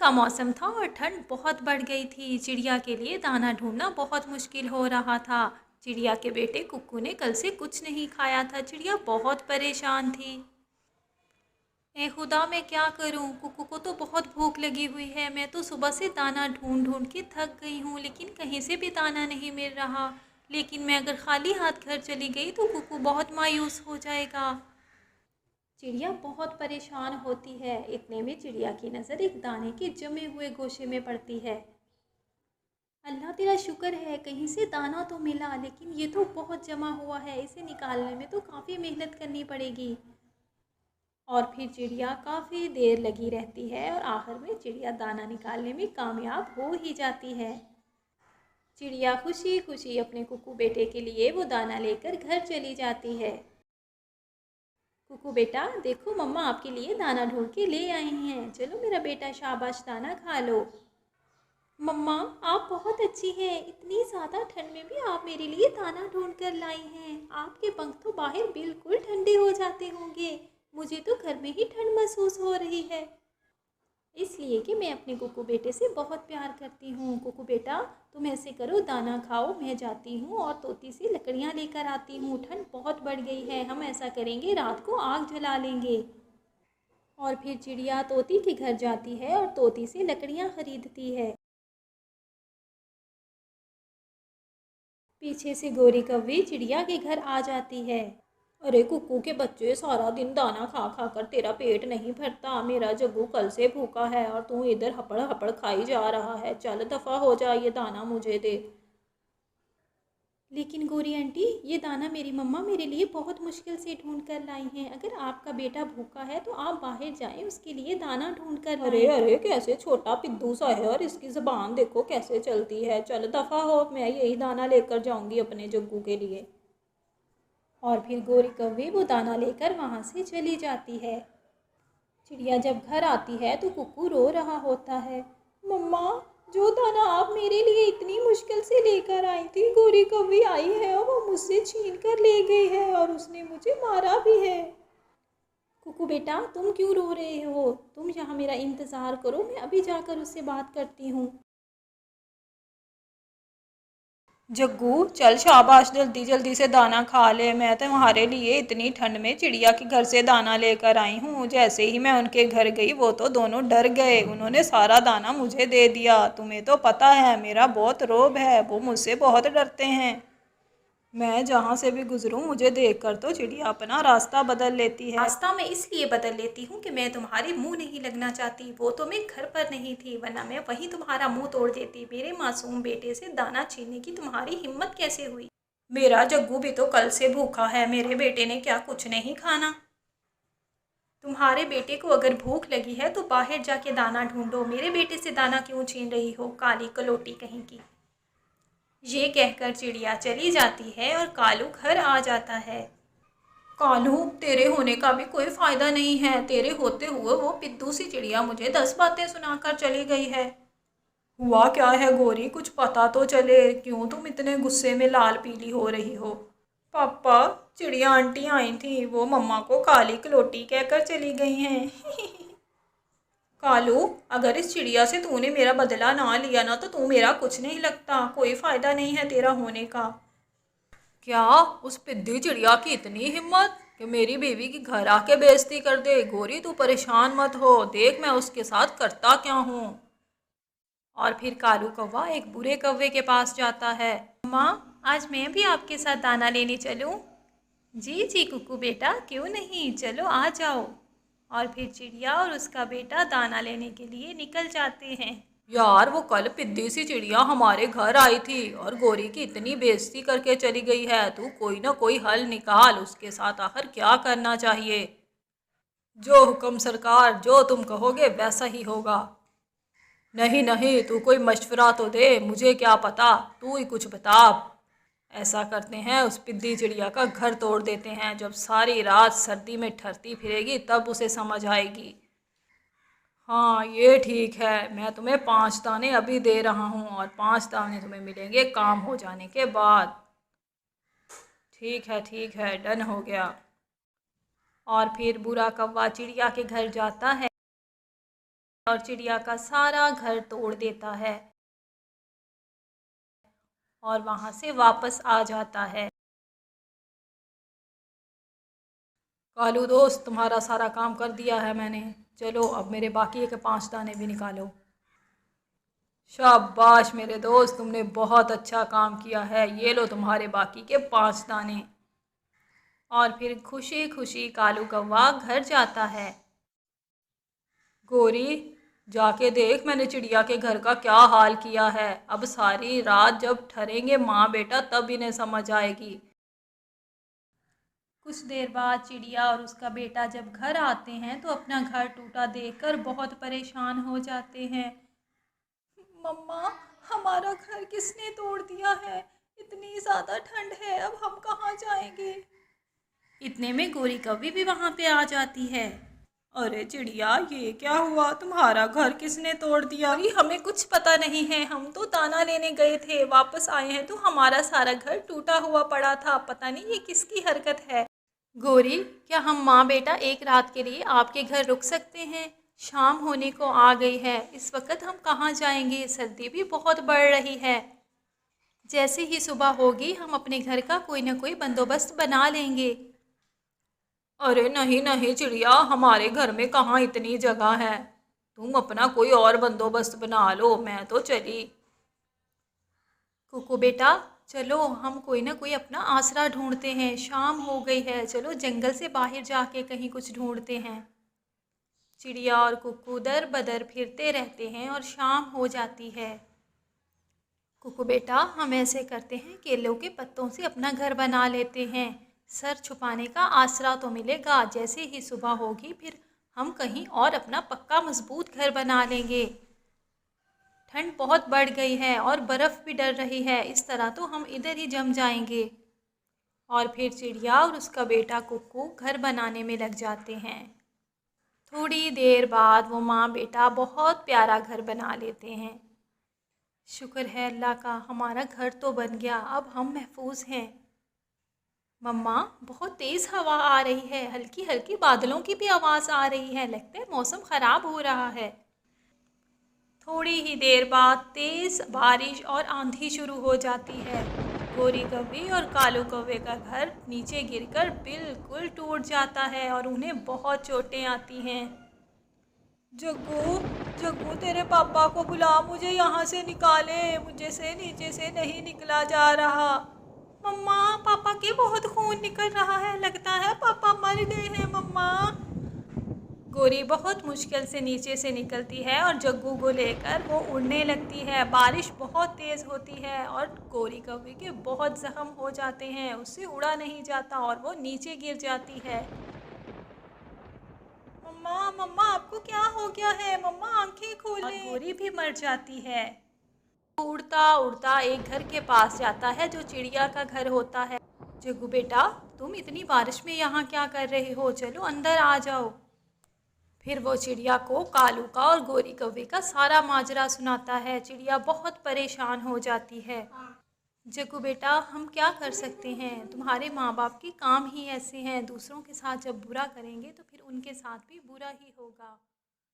का मौसम था और ठंड बहुत बढ़ गई थी। चिड़िया के लिए दाना ढूंढना बहुत मुश्किल हो रहा था। चिड़िया के बेटे कुक्कू ने कल से कुछ नहीं खाया था। चिड़िया बहुत परेशान थी। ए खुदा, मैं क्या करूं? कुक्कू को तो बहुत भूख लगी हुई है। मैं तो सुबह से दाना ढूंढ ढूंढ के थक गई हूँ, लेकिन कहीं से भी दाना नहीं मिल रहा। लेकिन मैं अगर खाली हाथ घर चली गई तो कुक्कू बहुत मायूस हो जाएगा। चिड़िया बहुत परेशान होती है। इतने में चिड़िया की नज़र एक दाने के जमे हुए गोशे में पड़ती है। अल्लाह तेरा शुक्र है, कहीं से दाना तो मिला, लेकिन ये तो बहुत जमा हुआ है। इसे निकालने में तो काफ़ी मेहनत करनी पड़ेगी। और फिर चिड़िया काफ़ी देर लगी रहती है और आखिर में चिड़िया दाना निकालने में कामयाब हो ही जाती है। चिड़िया खुशी खुशी अपने कुक्कू बेटे के लिए वो दाना लेकर घर चली जाती है। कुकू बेटा, देखो मम्मा आपके लिए दाना ढूंढ के ले आई हैं। चलो मेरा बेटा, शाबाश, दाना खा लो। मम्मा, आप बहुत अच्छी हैं। इतनी ज़्यादा ठंड में भी आप मेरे लिए दाना ढूंढ कर लाई हैं। आपके पंख तो बाहर बिल्कुल ठंडे हो जाते होंगे। मुझे तो घर में ही ठंड महसूस हो रही है। इसलिए कि मैं अपने कुकू बेटे से बहुत प्यार करती हूँ। कुकू बेटा, तुम ऐसे करो, दाना खाओ, मैं जाती हूँ और तोती से लकड़ियाँ लेकर आती हूँ। ठंड बहुत बढ़ गई है। हम ऐसा करेंगे, रात को आग जला लेंगे। और फिर चिड़िया तोती के घर जाती है और तोती से लकड़ियाँ खरीदती है। पीछे से गोरी कौवी चिड़िया के घर आ जाती है। अरे कुक्कू के बच्चे, सारा दिन दाना खा खा कर तेरा पेट नहीं भरता। मेरा जग्गू कल से भूखा है और तू इधर हपड़ हपड़ खाई जा रहा है। चल दफ़ा हो जा, ये दाना मुझे दे। लेकिन गोरी आंटी, ये दाना मेरी मम्मा मेरे लिए बहुत मुश्किल से ढूंढ कर लाई हैं। अगर आपका बेटा भूखा है तो आप बाहर जाएं, उसके लिए दाना ढूंढ कर लाएं। अरे अरे, कैसे छोटा पिद्दू सा है और इसकी ज़बान देखो कैसे चलती है। चल दफ़ा हो, मैं यही दाना लेकर जाऊंगी अपने जग्गू के लिए। और फिर गोरी कौवी वो दाना लेकर वहाँ से चली जाती है। चिड़िया जब घर आती है तो कुक्कू रो रहा होता है। मम्मा, जो दाना आप मेरे लिए इतनी मुश्किल से लेकर आई थी, गोरी कौवी आई है और वो मुझसे छीन कर ले गई है और उसने मुझे मारा भी है। कुक्कू बेटा, तुम क्यों रो रहे हो? तुम यहाँ मेरा इंतज़ार करो, मैं अभी जाकर उससे बात करती हूँ। जग्गू, चल शाबाश, जल्दी जल्दी से दाना खा ले। मैं तो तुम्हारे लिए इतनी ठंड में चिड़िया के घर से दाना लेकर आई हूँ। जैसे ही मैं उनके घर गई वो तो दोनों डर गए। उन्होंने सारा दाना मुझे दे दिया। तुम्हें तो पता है मेरा बहुत रोब है, वो मुझसे बहुत डरते हैं। मैं जहाँ से भी गुजरूं मुझे देखकर तो चिड़िया अपना रास्ता बदल लेती है। रास्ता मैं इसलिए बदल लेती हूँ कि मैं तुम्हारे मुंह नहीं लगना चाहती। वो तो मैं घर पर नहीं थी, वरना मैं वहीं तुम्हारा मुंह तोड़ देती। मेरे मासूम बेटे से दाना छीनने की तुम्हारी हिम्मत कैसे हुई? मेरा जग्गू भी तो कल से भूखा है। मेरे बेटे ने क्या कुछ नहीं खाना? तुम्हारे बेटे को अगर भूख लगी है तो बाहर जाके दाना ढूंढो। मेरे बेटे से दाना क्यों छीन रही हो, काली कलोटी कहीं की? ये कहकर चिड़िया चली जाती है और कालू घर आ जाता है। कालू, तेरे होने का भी कोई फायदा नहीं है। तेरे होते हुए वो पिद्दू सी चिड़िया मुझे 10 बातें सुनाकर चली गई है। हुआ क्या है गोरी, कुछ पता तो चले। क्यों तुम इतने गुस्से में लाल पीली हो रही हो? पापा, चिड़िया आंटी आई थी, वो मम्मा को काली कलोटी कहकर चली गई हैं। कालू, अगर इस चिड़िया से तूने मेरा बदला ना लिया ना तो तू मेरा कुछ नहीं लगता। कोई फायदा नहीं है तेरा होने का। क्या उस पिद्दी चिड़िया की इतनी हिम्मत कि मेरी बीवी की घर आके बेइज्जती कर दे? गोरी, तू परेशान मत हो, देख मैं उसके साथ करता क्या हूँ। और फिर कालू कौवा एक बुरे कौवे के पास जाता है। माँ, आज मैं भी आपके साथ दाना लेने चलूँ? जी जी कुकू बेटा, क्यों नहीं, चलो आ जाओ। और फिर चिड़िया और उसका बेटा दाना लेने के लिए निकल जाते हैं। यार, वो कल पिद्दी सी चिड़िया हमारे घर आई थी और गोरी की इतनी बेइज्जती करके चली गई है। तू कोई ना कोई हल निकाल, उसके साथ आखिर क्या करना चाहिए? जो हुक्म सरकार, जो तुम कहोगे वैसा ही होगा। नहीं नहीं, तू कोई मशवरा तो दे, मुझे क्या पता, तू ही कुछ बता। ऐसा करते हैं, उस पिद्दी चिड़िया का घर तोड़ देते हैं। जब सारी रात सर्दी में ठरती फिरेगी तब उसे समझ आएगी। हाँ, ये ठीक है, मैं तुम्हें 5 दाने अभी दे रहा हूँ और 5 दाने तुम्हें मिलेंगे काम हो जाने के बाद। ठीक है, डन हो गया। और फिर बुरा कौवा चिड़िया के घर जाता है। और चिड़िया का सारा घर तोड़ देता है और वहाँ से वापस आ जाता है। कालू दोस्त, तुम्हारा सारा काम कर दिया है मैंने। चलो अब मेरे बाकी के 5 दाने भी निकालो। शाबाश मेरे दोस्त, तुमने बहुत अच्छा काम किया है। ये लो तुम्हारे बाकी के 5 दाने। और फिर खुशी खुशी कालू कौवा घर जाता है। गोरी, जाके देख मैंने चिड़िया के घर का क्या हाल किया है। अब सारी रात जब ठहरेंगे माँ बेटा तब इन्हें समझ आएगी। कुछ देर बाद चिड़िया और उसका बेटा जब घर आते हैं तो अपना घर टूटा देखकर बहुत परेशान हो जाते हैं। मम्मा, हमारा घर किसने तोड़ दिया है? इतनी ज़्यादा ठंड है, अब हम कहाँ जाएंगे? इतने में गोरी कौवी भी वहाँ पे आ जाती है। अरे चिड़िया, ये क्या हुआ? तुम्हारा घर किसने तोड़ दिया? अरे हमें कुछ पता नहीं है, हम तो दाना लेने गए थे, वापस आए हैं तो हमारा सारा घर टूटा हुआ पड़ा था। पता नहीं ये किसकी हरकत है। गोरी, क्या हम माँ बेटा एक रात के लिए आपके घर रुक सकते हैं? शाम होने को आ गई है, इस वक्त हम कहाँ जाएंगे? सर्दी भी बहुत बढ़ रही है। जैसे ही सुबह होगी हम अपने घर का कोई ना कोई बंदोबस्त बना लेंगे। अरे नहीं नहीं चिड़िया, हमारे घर में कहाँ इतनी जगह है। तुम अपना कोई और बंदोबस्त बना लो, मैं तो चली। कुकू बेटा, चलो हम कोई ना कोई अपना आसरा ढूंढते हैं। शाम हो गई है, चलो जंगल से बाहर जाके कहीं कुछ ढूंढते हैं। चिड़िया और कुकू दर बदर फिरते रहते हैं और शाम हो जाती है। कुकू बेटा, हम ऐसे करते हैं, केलों के पत्तों से अपना घर बना लेते हैं। सर छुपाने का आसरा तो मिलेगा। जैसे ही सुबह होगी फिर हम कहीं और अपना पक्का मजबूत घर बना लेंगे। ठंड बहुत बढ़ गई है और बर्फ़ भी डर रही है, इस तरह तो हम इधर ही जम जाएंगे। और फिर चिड़िया और उसका बेटा कुक्कू घर बनाने में लग जाते हैं। थोड़ी देर बाद वो माँ बेटा बहुत प्यारा घर बना लेते हैं। शुक्र है अल्लाह का, हमारा घर तो बन गया, अब हम महफूज हैं। मम्मा, बहुत तेज़ हवा आ रही है, हल्की हल्की बादलों की भी आवाज़ आ रही है, लगता है मौसम ख़राब हो रहा है। थोड़ी ही देर बाद तेज़ बारिश और आंधी शुरू हो जाती है। गोरी कौवी और कालू कौवे का घर नीचे गिरकर बिल्कुल टूट जाता है और उन्हें बहुत चोटें आती हैं। जग्गू, जग्गू, तेरे पापा को बुला, मुझे यहाँ से निकाले, मुझे से नीचे से नहीं निकला जा रहा। मम्मा, पापा के बहुत खून निकल रहा है, लगता है पापा मर गए हैं। मम्मा। गोरी बहुत मुश्किल से नीचे से निकलती है और जग्गू को लेकर वो उड़ने लगती है। बारिश बहुत तेज़ होती है और गोरी कौवे के बहुत जख्म हो जाते हैं, उससे उड़ा नहीं जाता और वो नीचे गिर जाती है। मम्मा, मम्मा, आपको क्या हो गया है? मम्मा, आंखें खोलें। गोरी भी मर जाती है। उड़ता उड़ता एक घर के पास जाता है जो चिड़िया का घर होता है। जग्गू बेटा, तुम इतनी बारिश में यहाँ क्या कर रहे हो? चलो अंदर आ जाओ। फिर वो चिड़िया को कालू का और गोरी कौवे का सारा माजरा सुनाता है। चिड़िया बहुत परेशान हो जाती है। जग्गू बेटा, हम क्या कर सकते हैं? तुम्हारे माँ बाप के काम ही ऐसे हैं, दूसरों के साथ जब बुरा करेंगे तो फिर उनके साथ भी बुरा ही होगा।